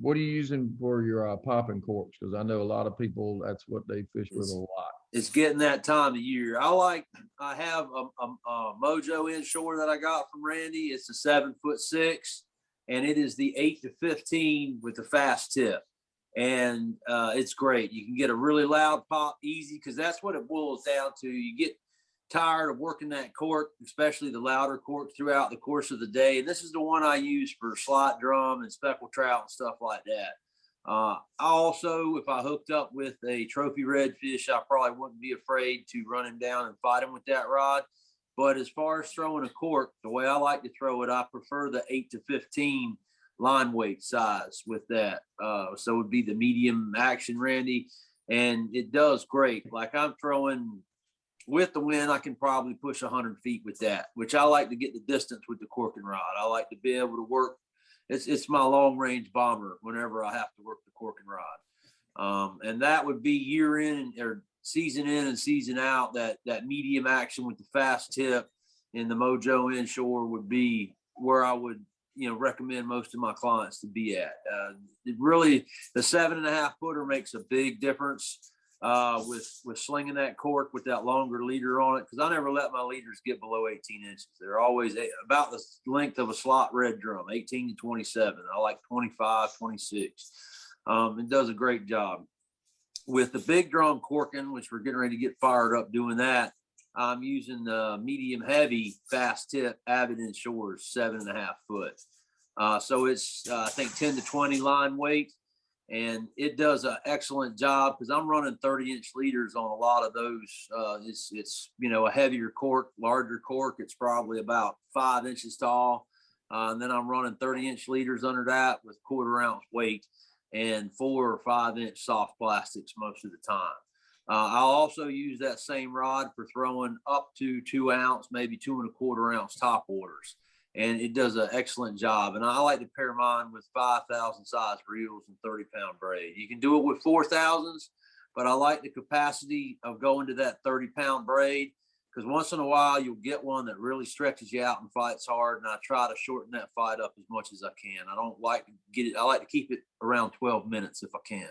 what are you using for your popping corks? Because I know a lot of people, that's what they fish with a lot. It's getting that time of year. I have a Mojo inshore that I got from Randy. It's a 7'6", and it is the 8 to 15 with the fast tip. And it's great. You can get a really loud pop easy, because that's what it boils down to. You get tired of working that cork, especially the louder cork, throughout the course of the day. And this is the one I use for slot drum and speckled trout and stuff like that. I also, if I hooked up with a trophy redfish, I probably wouldn't be afraid to run him down and fight him with that rod. But as far as throwing a cork, the way I like to throw it, I prefer the 8 to 15 line weight size with that. So it would be the medium action Randy, and it does great. Like I'm throwing with the wind, I can probably push 100 feet with that, which I like to get the distance with the corking rod. I like to be able to work. It's my long range bomber whenever I have to work the corking rod. And that would be year in or season in and season out. That medium action with the fast tip in the Mojo inshore would be where I would, recommend most of my clients to be at. It really, the 7.5 footer makes a big difference with slinging that cork with that longer leader on it, because I never let my leaders get below 18 inches. They're always about the length of a slot red drum, 18 to 27. I like 25, 26. It does a great job. With the big drum corking, which we're getting ready to get fired up doing that, I'm using the medium heavy fast tip Avid Inshores 7.5 foot. So it's, I think 10 to 20 line weight. And it does an excellent job, because I'm running 30-inch leaders on a lot of those. It's a heavier cork, larger cork. It's probably about 5 inches tall. And then I'm running 30-inch leaders under that with 1/4 ounce weight and 4 or 5 inch soft plastics most of the time. I'll also use that same rod for throwing up to 2 ounce, maybe 2 1/4 ounce top waters. And it does an excellent job. And I like to pair mine with 5,000 size reels and 30-pound braid. You can do it with 4,000s, but I like the capacity of going to that 30-pound braid, because once in a while you'll get one that really stretches you out and fights hard. And I try to shorten that fight up as much as I can. I don't like to get it. I like to keep it around 12 minutes if I can.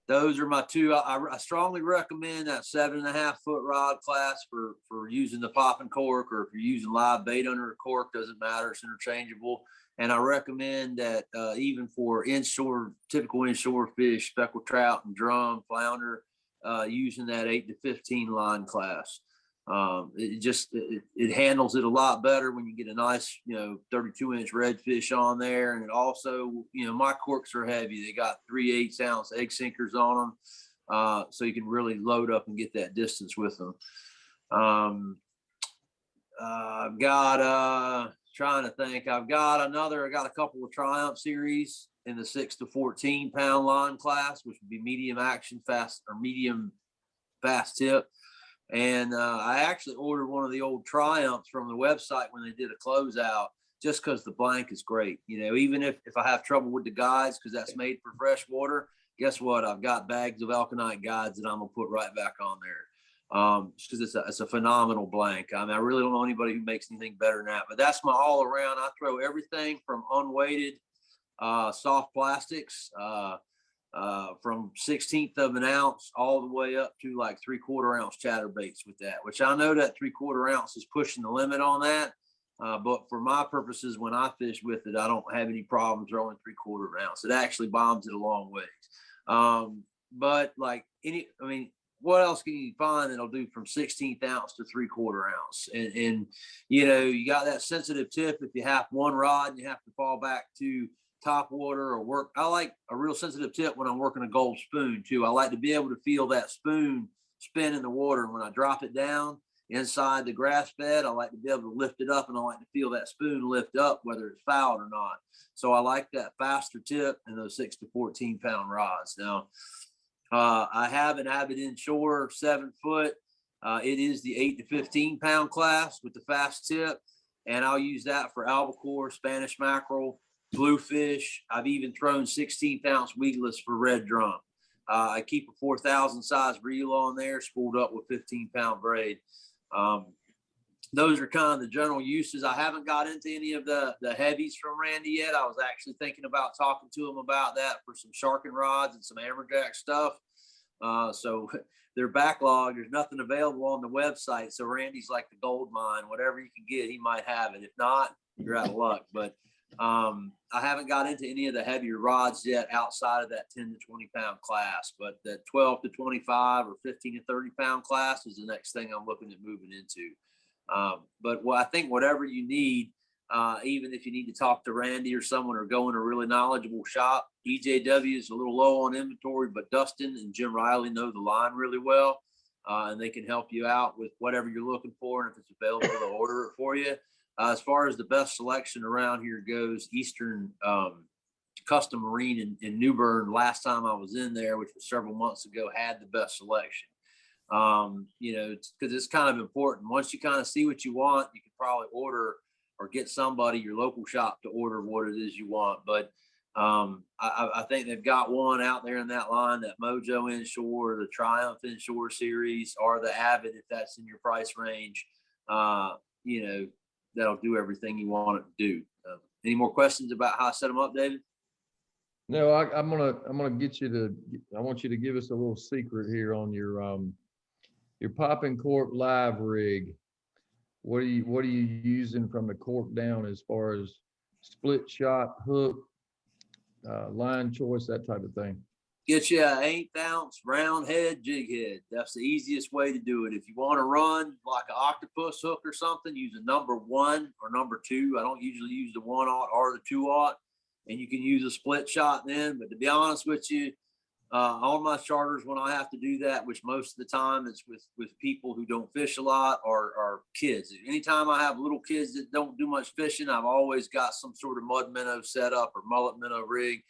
Those are my two. I strongly recommend that 7.5 foot rod class for using the popping cork, or if you're using live bait under a cork, doesn't matter. It's interchangeable. And I recommend that even for inshore, typical inshore fish, speckled trout and drum, flounder, using that 8 to 15 line class. It handles it a lot better when you get a nice, 32-inch redfish on there. And it also, my corks are heavy. They got 3/8 ounce egg sinkers on them. So you can really load up and get that distance with them. I've got, trying to think, I got a couple of Triumph series in the 6 to 14 pound line class, which would be medium action fast or medium fast tip. And I actually ordered one of the old Triumphs from the website when they did a closeout, just because the blank is great. Even if I have trouble with the guides, because that's made for fresh water, guess what? I've got bags of Alkanite guides that I'm going to put right back on there. Just because it's a phenomenal blank. I mean, I really don't know anybody who makes anything better than that. But that's my all around. I throw everything from unweighted soft plastics, from 1/16 of an ounce all the way up to like 3/4 ounce chatterbaits with that, which I know that 3/4 ounce is pushing the limit on that. But for my purposes, when I fish with it, I don't have any problem throwing 3/4 ounce. It actually bombs it a long ways. But what else can you find that'll do from 1/16 ounce to 3/4 ounce? And you got that sensitive tip. If you have one rod and you have to fall back to top water or work. I like a real sensitive tip when I'm working a gold spoon too. I like to be able to feel that spoon spin in the water. And when I drop it down inside the grass bed, I like to be able to lift it up, and I like to feel that spoon lift up, whether it's fouled or not. So I like that faster tip and those 6 to 14 pound rods. Now, I have an Avid Inshore 7 foot. It is the 8 to 15 pound class with the fast tip. And I'll use that for albacore, Spanish mackerel, bluefish. I've even thrown 16th ounce weedless for red drum. I keep a 4,000 size reel on there, spooled up with 15-pound braid. those are kind of the general uses. I haven't got into any of the heavies from Randy yet. I was actually thinking about talking to him about that for some sharking rods and some amberjack stuff. So their backlog, there's nothing available on the website. So Randy's like the gold mine. Whatever you can get, he might have it. If not, you're out of luck. But I haven't got into any of the heavier rods yet outside of that 10 to 20 pound class. But the 12 to 25 or 15 to 30 pound class is the next thing I'm looking at moving into. But I think whatever you need, even if you need to talk to Randy or someone or go in a really knowledgeable shop, EJW is a little low on inventory, but Dustin and Jim Riley know the line really well, and they can help you out with whatever you're looking for. And if it's available, they'll order it for you. As far as the best selection around here goes, Eastern Custom Marine in New Bern, last time I was in there, which was several months ago, had the best selection. You know, because it's kind of important. Once you kind of see what you want, you can probably order or get somebody, your local shop, to order what it is you want. But I think they've got one out there in that line, that Mojo Inshore, the Triumph Inshore series, or the Avid, if that's in your price range. You know, that'll do everything you want it to do. Any more questions about how I set them up, David? No, I'm gonna get you to. I want you to give us a little secret here on your pop and cork live rig. What are you using from the cork down as far as split shot, hook, line choice, that type of thing? Get you an 1/8 ounce round head jig head. That's the easiest way to do it. If you want to run like an octopus hook or something, use a number 1 or number 2. I don't usually use the 1/0 or the 2/0, and you can use a split shot then. But to be honest with you, on my charters, when I have to do that, which most of the time it's with people who don't fish a lot or kids. Anytime I have little kids that don't do much fishing, I've always got some sort of mud minnow setup or mullet minnow rig.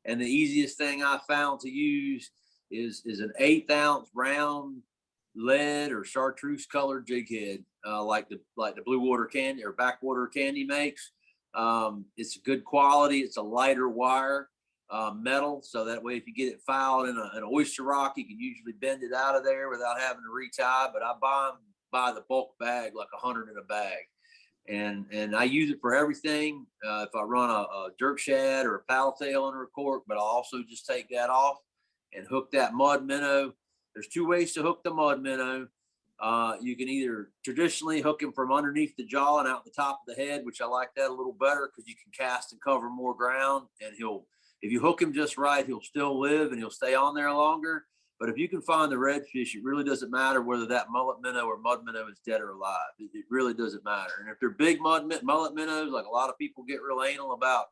And the easiest thing I found to use is an 1/8 ounce round lead or chartreuse colored jig head, like the Blue Water Candy or Backwater Candy makes. It's good quality. It's a lighter wire. Metal, so that way if you get it fouled in an oyster rock, you can usually bend it out of there without having to retie. But I buy the bulk bag, like 100 in a bag, and I use it for everything. If I run a jerk shad or a paddle tail under a cork, but I'll also just take that off and hook that mud minnow. There's 2 ways to hook the mud minnow. You can either traditionally hook him from underneath the jaw and out the top of the head, which I like that a little better because you can cast and cover more ground, and if you hook him just right, he'll still live and he'll stay on there longer. But if you can find the redfish, it really doesn't matter whether that mullet minnow or mud minnow is dead or alive. It really doesn't matter. And if they're big mullet minnows, like a lot of people get real anal about,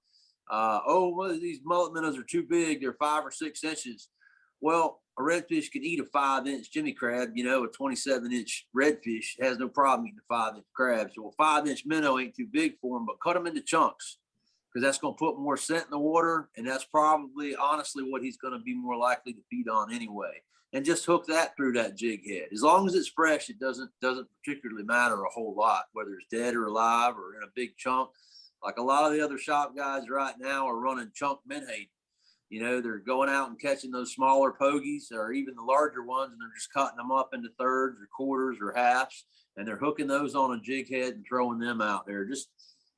well, these mullet minnows are too big. They're 5 or 6 inches. Well, a redfish can eat a 5-inch Jimmy crab. You know, a 27-inch redfish has no problem eating a 5-inch crab. So a 5-inch minnow ain't too big for them, but cut them into chunks, because that's going to put more scent in the water, and that's probably honestly what he's going to be more likely to feed on anyway. And just hook that through that jig head. As long as it's fresh, it doesn't particularly matter a whole lot, whether it's dead or alive or in a big chunk. Like a lot of the other shop guys right now are running chunk menhaden. You know, they're going out and catching those smaller pogies or even the larger ones, and they're just cutting them up into thirds or quarters or halves, and they're hooking those on a jig head and throwing them out there. Just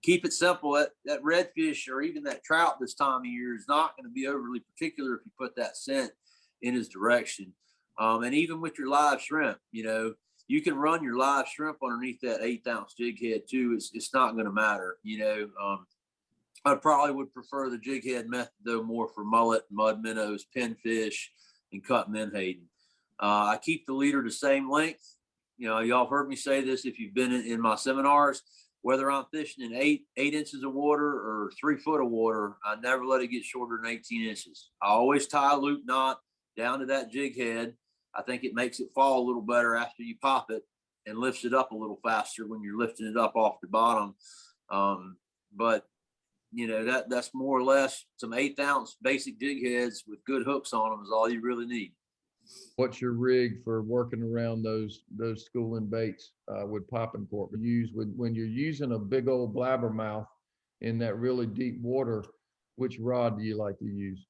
keep it simple. That redfish or even that trout this time of year is not going to be overly particular if you put that scent in his direction. And even with your live shrimp, you know, you can run your live shrimp underneath that 1/8 ounce jig head too. It's not going to matter. You know, I probably would prefer the jig head method though more for mullet, mud minnows, pinfish, and cut menhaden. I keep the leader the same length. You know, y'all have heard me say this if you've been in my seminars. Whether I'm fishing in 8 inches of water or 3 foot of water, I never let it get shorter than 18 inches. I always tie a loop knot down to that jig head. I think it makes it fall a little better after you pop it and lifts it up a little faster when you're lifting it up off the bottom. But you know, that's more or less some 1/8 ounce basic jig heads with good hooks on them is all you really need. What's your rig for working around those schooling baits with popping cork? When you're using a big old blabbermouth in that really deep water, which rod do you like to use?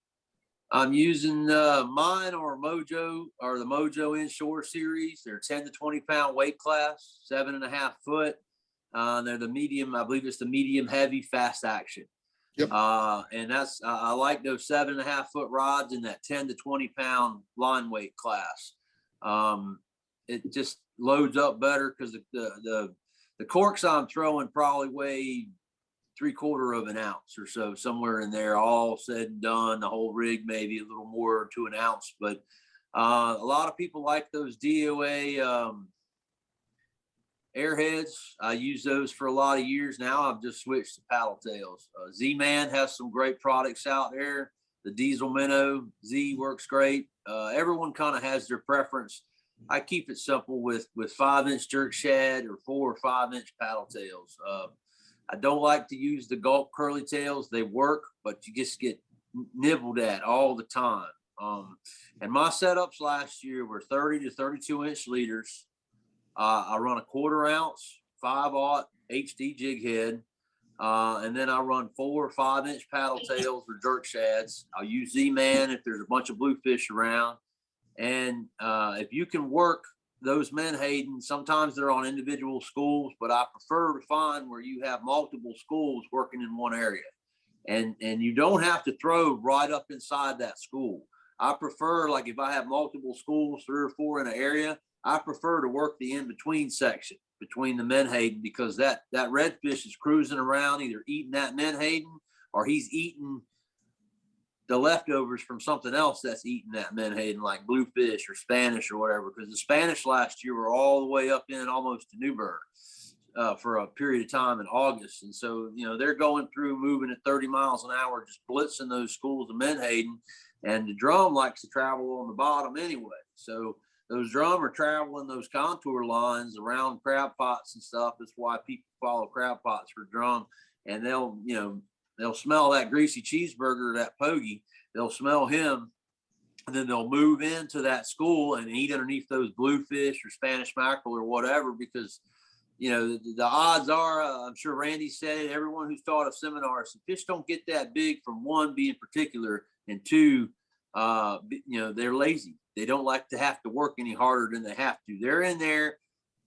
I'm using mine or Mojo or the Mojo Inshore series. They're 10 to 20 pound weight class, 7.5 foot. They're the medium, I believe it's the medium heavy fast action. Yep. And that's, I like those 7.5 foot rods in that 10 to 20 pound line weight class. It just loads up better because the corks I'm throwing probably weigh 3/4 of an ounce or so, somewhere in there, all said and done, the whole rig, maybe a little more to an ounce. But a lot of people like those DOA airheads. I use those for a lot of years now. I've just switched to paddle tails. Z-Man has some great products out there. The Diesel Minnow Z works great. Everyone kind of has their preference. I keep it simple with 5-inch jerk shad or 4 or 5-inch paddle tails. I don't like to use the gulp curly tails. They work, but you just get nibbled at all the time. And my setups last year were 30 to 32 inch leaders. I run a 1/4 ounce 5/0 HD jig head. And then I run 4 or 5-inch paddle tails or jerk shads. I'll use Z-Man if there's a bunch of bluefish around. And if you can work those menhaden, sometimes they're on individual schools, but I prefer to find where you have multiple schools working in one area. And you don't have to throw right up inside that school. I prefer, like if I have multiple schools, 3 or 4 in an area, I prefer to work the in-between section between the menhaden, because that redfish is cruising around either eating that menhaden or he's eating the leftovers from something else that's eating that menhaden, like bluefish or Spanish or whatever, because the Spanish last year were all the way up in almost to Newburgh for a period of time in August. And so, you know, they're going through moving at 30 miles an hour, just blitzing those schools of menhaden, and the drum likes to travel on the bottom anyway. So those drum are traveling those contour lines around crab pots and stuff. That's why people follow crab pots for drum, and they'll, you know, they'll smell that greasy cheeseburger, that pogie. They'll smell him, and then they'll move into that school and eat underneath those bluefish or Spanish mackerel or whatever, because, you know, the odds are, I'm sure Randy said it, everyone who's taught a seminar, the fish don't get that big from one, being particular, and two, you know, they're lazy. They don't like to have to work any harder than they have to. They're in there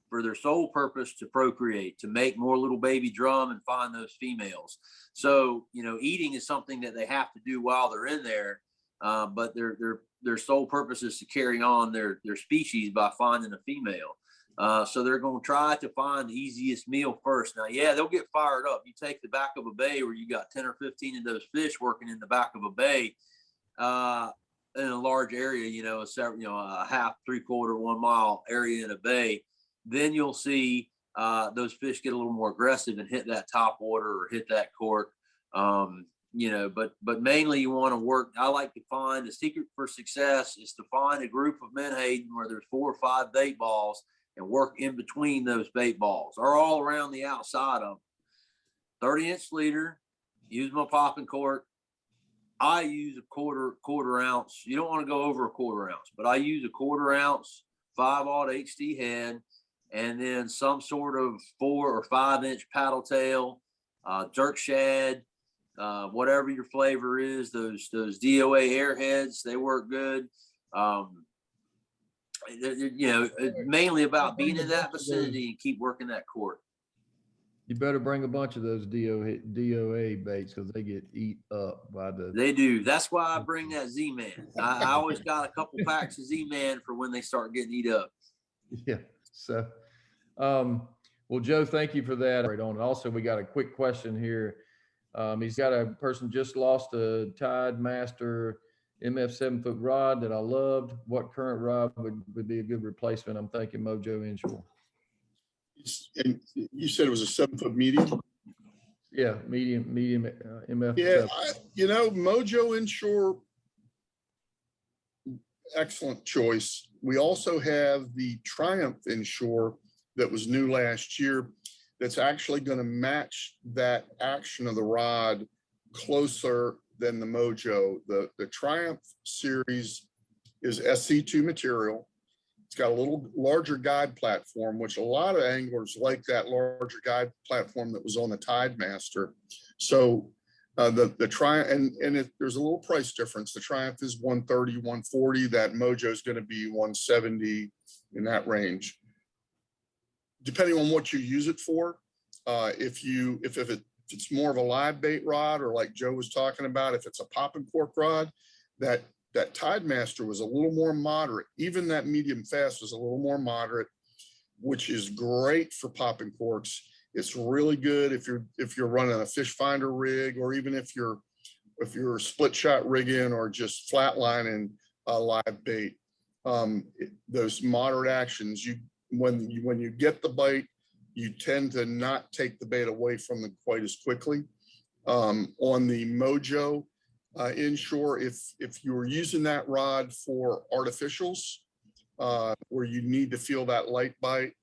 for their sole purpose to procreate, to make more little baby drum and find those females. So, you know, eating is something that they have to do while they're in there, but their sole purpose is to carry on their species by finding a female. So they're going to try to find the easiest meal first. Now, yeah, they'll get fired up. You take the back of a bay where you got 10 or 15 of those fish working in the back of a bay, in a large area, you know, a half, 3/4, 1 mile area in a bay, then you'll see those fish get a little more aggressive and hit that top water or hit that cork. You know, but mainly you want to work. I like to find the secret for success is to find a group of menhaden where there's 4 or 5 bait balls and work in between those bait balls or all around the outside of them. 30-inch leader, use my popping cork. I use a quarter ounce. You don't want to go over a 1/4 ounce, but I use a 1/4 ounce 5/0 HD head, and then some sort of 4 or 5-inch paddle tail, jerk shad, whatever your flavor is. Those DOA airheads, they work good. You know, mainly about being in that vicinity and keep working that cork. You better bring a bunch of those DOA baits, because they get eat up by the. They do. That's why I bring that Z-Man. I always got a couple packs of Z-Man for when they start getting eat up. Yeah. So, well, Joe, thank you for that. Right on. And also, we got a quick question here. He's got a person just lost a Tide Master MF 7-foot rod that I loved. What current rod would be a good replacement? I'm thinking Mojo Inshore. And you said it was a 7-foot medium? Yeah, medium MF. Yeah, you know, Mojo Inshore, excellent choice. We also have the Triumph Inshore that was new last year that's actually going to match that action of the rod closer than the Mojo. The Triumph series is SC2 material. It's got a little larger guide platform, which a lot of anglers like that larger guide platform that was on the Tide Master. So the Triumph, and there's a little price difference. The Triumph is $130, $140. That Mojo is going to be $170, in that range. Depending on what you use it for, If it's more of a live bait rod, or like Joe was talking about, if it's a pop and cork rod, that Tide Master was a little more moderate. Even that medium fast was a little more moderate, which is great for popping corks. It's really good if you're running a fish finder rig, or even if you're split shot rigging or just flatlining a live bait. Those moderate actions, when you get the bite, you tend to not take the bait away from them quite as quickly. On the Mojo inshore, if you're using that rod for artificials, where you need to feel that light bite,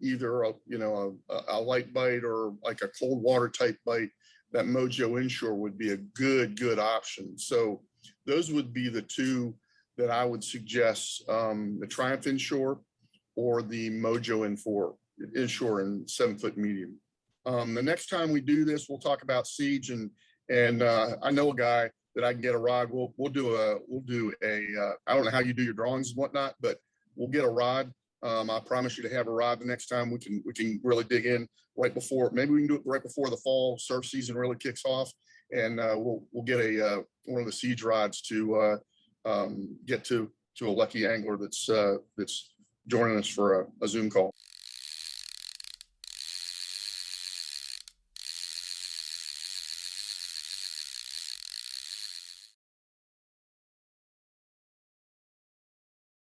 either a light bite or like a cold water type bite, that Mojo inshore would be a good option. So those would be the two that I would suggest, the Triumph inshore or the Mojo inshore in 7-foot medium. The next time we do this, we'll talk about siege, and I know a guy that I can get a rod. We'll do a I don't know how you do your drawings and whatnot, but we'll get a rod. I promise you to have a rod the next time. We can really dig in right before. Maybe we can do it right before the fall surf season really kicks off, and we'll get one of the siege rods to get to a lucky angler that's joining us for a Zoom call.